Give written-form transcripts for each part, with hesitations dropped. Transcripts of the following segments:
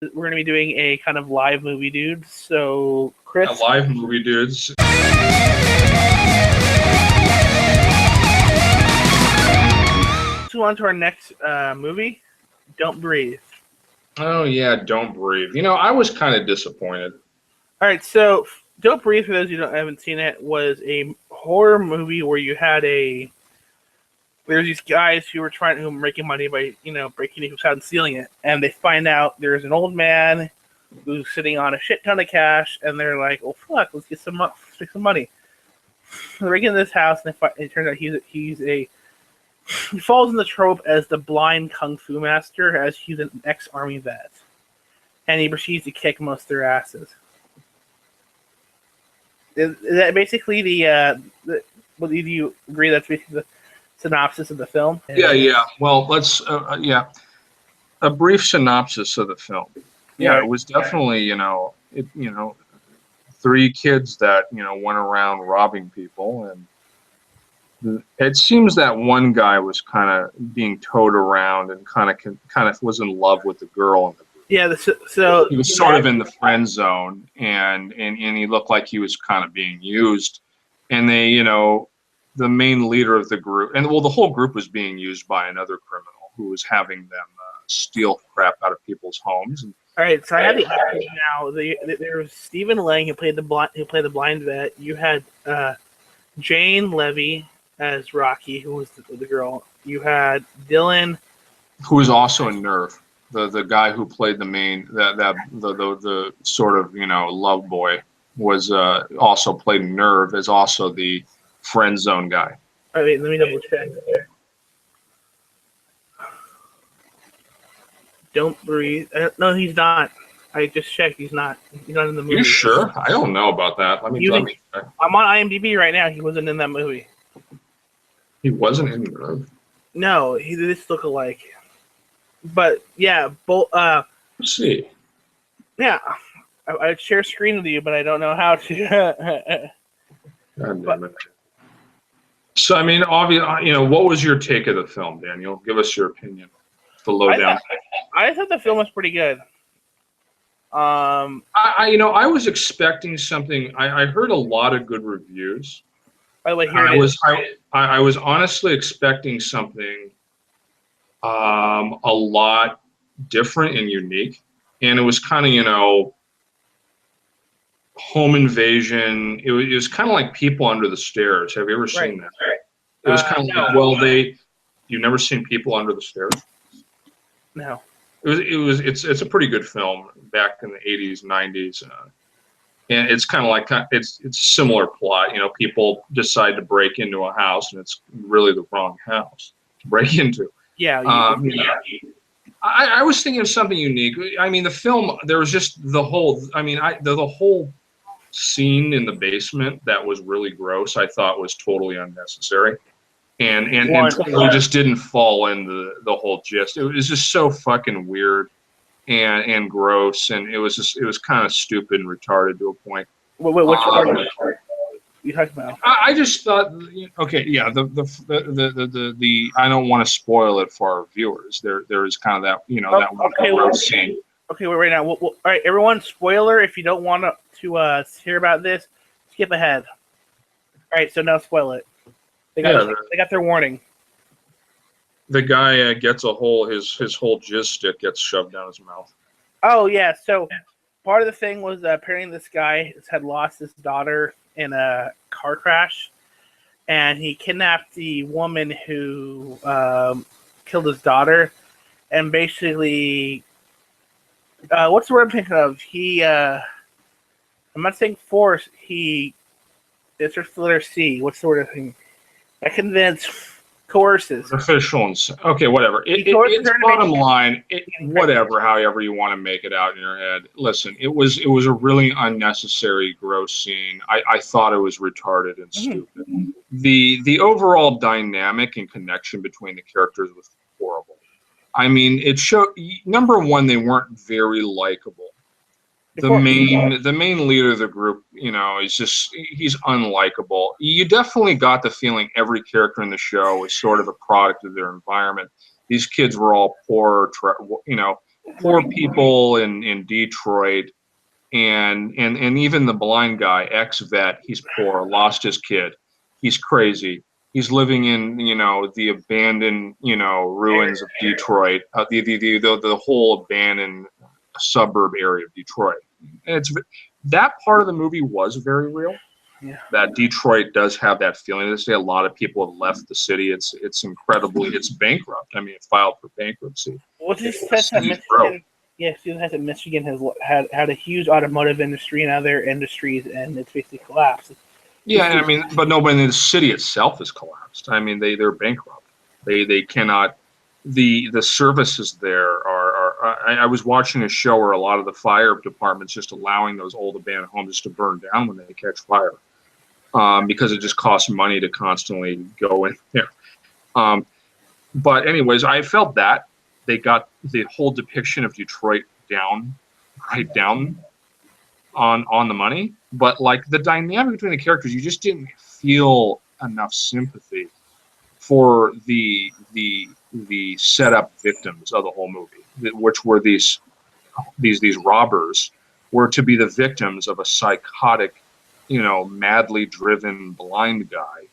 we're going to be doing a kind of live movie, dude. So, Chris. A live movie, dudes. Let's move on to our next movie, Don't Breathe. Oh, yeah, Don't Breathe. You know, I was kind of disappointed. All right, so Don't Breathe, for those who haven't seen it, was a horror movie where you had there's these guys who were making money by, breaking into house and stealing it. And they find out there's an old man who's sitting on a shit ton of cash, and they're like, "Oh fuck, let's get some money." They break into this house, and it turns out he falls in the trope as the blind kung fu master, as he's an ex-army vet, and he proceeds to kick most of their asses. Is that basically do you agree that's basically the synopsis of the film? Yeah. Well, let's a brief synopsis of the film. Yeah, it was definitely three kids that went around robbing people, and it seems that one guy was kind of being towed around and kind of was in love with the girl in the group. Yeah, so he was sort of in the friend zone, and he looked like he was kind of being used, and they the main leader of the group, and the whole group was being used by another criminal who was having them steal crap out of people's homes. And, all right, so I have the actors now. There was Stephen Lang who played the blind vet. You had Jane Levy as Rocky, who was the girl. You had Dylan, who was also in Nerve, the guy who played the main the sort of love boy, was also played in Nerve as also the friend zone guy. All right, let me double check. Don't Breathe. No, he's not. I just checked. He's not. He's not in the movie. You sure? I don't know about that. Let me check. I'm on IMDb right now. He wasn't in that movie. He wasn't in Nerve? No, he just look alike. But yeah, both. Let's see. Yeah, I'd share screen with you, but I don't know how to. God damn it. So I mean, obviously, what was your take of the film, Daniel? Give us your opinion. The lowdown. I thought the film was pretty good. I was expecting something. I heard a lot of good reviews. By the way, I was honestly expecting something a lot different and unique, and it was kind of home invasion. It was kind of like People Under the Stairs. Have you ever seen that? It was kind of like, you've never seen People Under the Stairs? No. It's a pretty good film back in the 80s, 90s. And it's kind of like, it's similar plot. People decide to break into a house, and it's really the wrong house to break into. Yeah. I was thinking of something unique. I mean, the film, there was just the whole scene in the basement that was really gross. I thought was totally unnecessary. And totally just didn't fall into the whole gist. It was just so fucking weird and gross, and it was kind of stupid and retarded to a point. Which part you talking about? I just thought, okay, yeah, the I don't want to spoil it for our viewers. There is kind of that that one gross scene. Okay, wait, right now. All right, everyone, spoiler. If you don't want to hear about this, skip ahead. All right, so now spoil it. They got their warning. The guy gets his whole jizz stick gets shoved down his mouth. Oh yeah, so part of the thing was apparently this guy had lost his daughter in a car crash, and he kidnapped the woman who killed his daughter, and basically, what's the word I'm thinking of? I'm not saying force. It's just the letter C. What's the word I'm thinking? I convince, coerces. Officials. Okay, whatever. It's bottom line. Whatever, however you want to make it out in your head. Listen, it was a really unnecessary, gross scene. I thought it was retarded and stupid. The overall dynamic and connection between the characters was horrible. I mean, it showed. Number one, they weren't very likable. The main leader of the group, he's unlikable. You definitely got the feeling every character in the show was sort of a product of their environment. These kids were all poor, poor people in Detroit, and even the blind guy, ex-vet, he's poor, lost his kid, he's crazy. He's living in, the abandoned, ruins of Detroit, the whole abandoned suburb area of Detroit. And that part of the movie was very real. Yeah. That Detroit does have that feeling. This day, a lot of people have left the city. It's bankrupt. I mean, it filed for bankruptcy. Well, this says that Michigan, yes, it has that Michigan has had a huge automotive industry and other industries, and it's basically collapsed. Yeah, I mean, but the city itself is collapsed. I mean, they're bankrupt. They cannot. The services there are. I was watching a show where a lot of the fire departments just allowing those old abandoned homes to burn down when they catch fire, because it just costs money to constantly go in there. But anyways, I felt that they got the whole depiction of Detroit down on the money. But like the dynamic between the characters, you just didn't feel enough sympathy for the setup victims of the whole movie, which were these robbers, were to be the victims of a psychotic, madly driven blind guy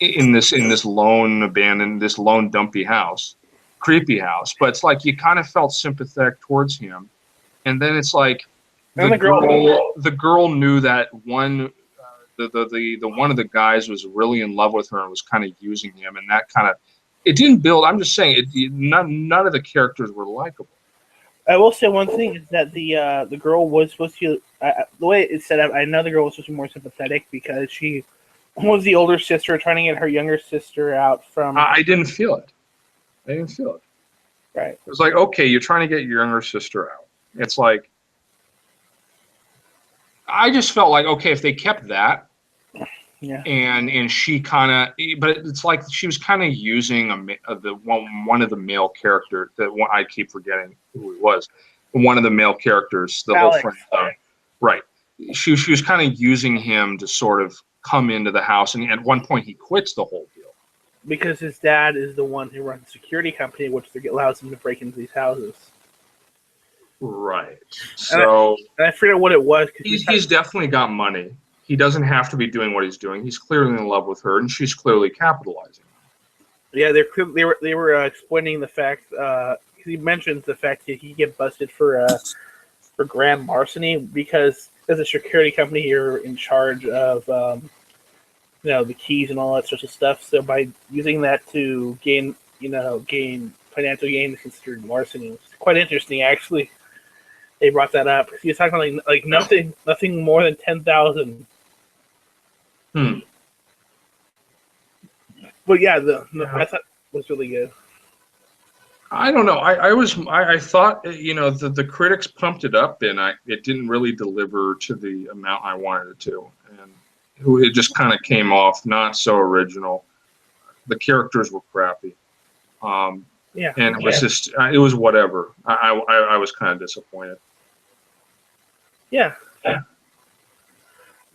in this lone abandoned, this lone dumpy house, creepy house. But it's like you kind of felt sympathetic towards him, and then it's like the girl knew that one. The one of the guys was really in love with her and was kind of using him, and that kind of, it didn't build. I'm just saying, none of the characters were likable. I will say one thing is that the girl was supposed to, the way it's set up, I know the girl was supposed to be more sympathetic because she was the older sister trying to get her younger sister out from. I didn't feel it. Right. It was like, okay, you're trying to get your younger sister out. It's like, I just felt like, okay, if they kept that, yeah, and she kind of, but it's like she was kind of using one of the male characters that I keep forgetting who it was. One of the male characters, the Alex. whole friend, right? She was kind of using him to sort of come into the house, and at one point he quits the whole deal because his dad is the one who runs the security company, which allows him to break into these houses. Right. So and I forget what it was. He's definitely got money. He doesn't have to be doing what he's doing. He's clearly in love with her, and she's clearly capitalizing. Yeah, they were explaining the fact. He mentions the fact that he get busted for grand larceny because as a security company, you're in charge of the keys and all that sorts of stuff. So by using that to gain financial gain is considered larceny. It's quite interesting, actually. They brought that up. He was talking like nothing more than 10,000. But yeah, I thought it was really good. I don't know. I thought the critics pumped it up, and it didn't really deliver to the amount I wanted it to, and it just kind of came off not so original. The characters were crappy. Yeah, and it was just it was whatever. I was kind of disappointed. Yeah.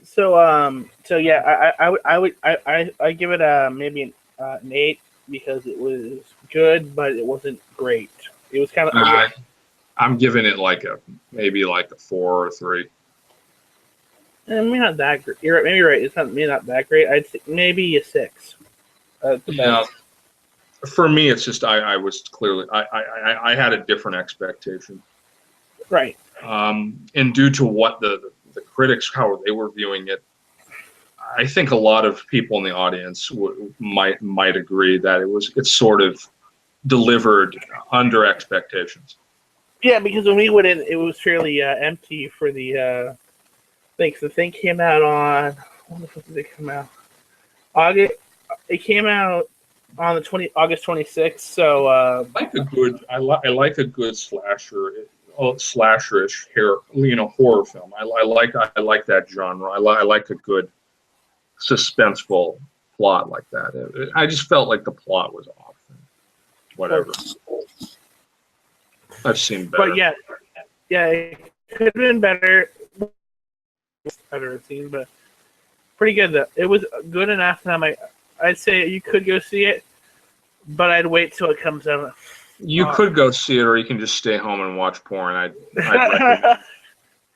So yeah, I give it maybe an 8 because it was good, but it wasn't great. It was kind of. I'm giving it maybe a 4 or 3. Maybe not that great. You're maybe right. It's maybe not that great. I'd say maybe a 6. Yeah. For me, it's just I was clearly I had a different expectation. Right. And due to what the critics, how they were viewing it, I think a lot of people in the audience might agree that it sort of delivered under expectations. Yeah, because when we went in, it was fairly empty for the thing. The thing came out on when the fuck did it come out? August. It came out on the August 26th. So I like a good slasherish horror film. I like that genre. I like a good suspenseful plot like that. I just felt like the plot was off. Whatever. I've seen better. But yeah, it could have been better. I've ever seen, but pretty good though. It was good enough. I'd say you could go see it, but I'd wait till it comes out You could go see it, or you can just stay home and watch porn.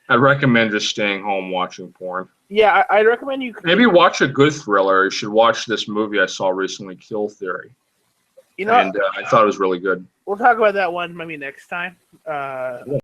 I'd recommend just staying home watching porn. Yeah, I'd recommend you. Maybe watch a good thriller. You should watch this movie I saw recently, Kill Theory. You know, and I thought it was really good. We'll talk about that one maybe next time.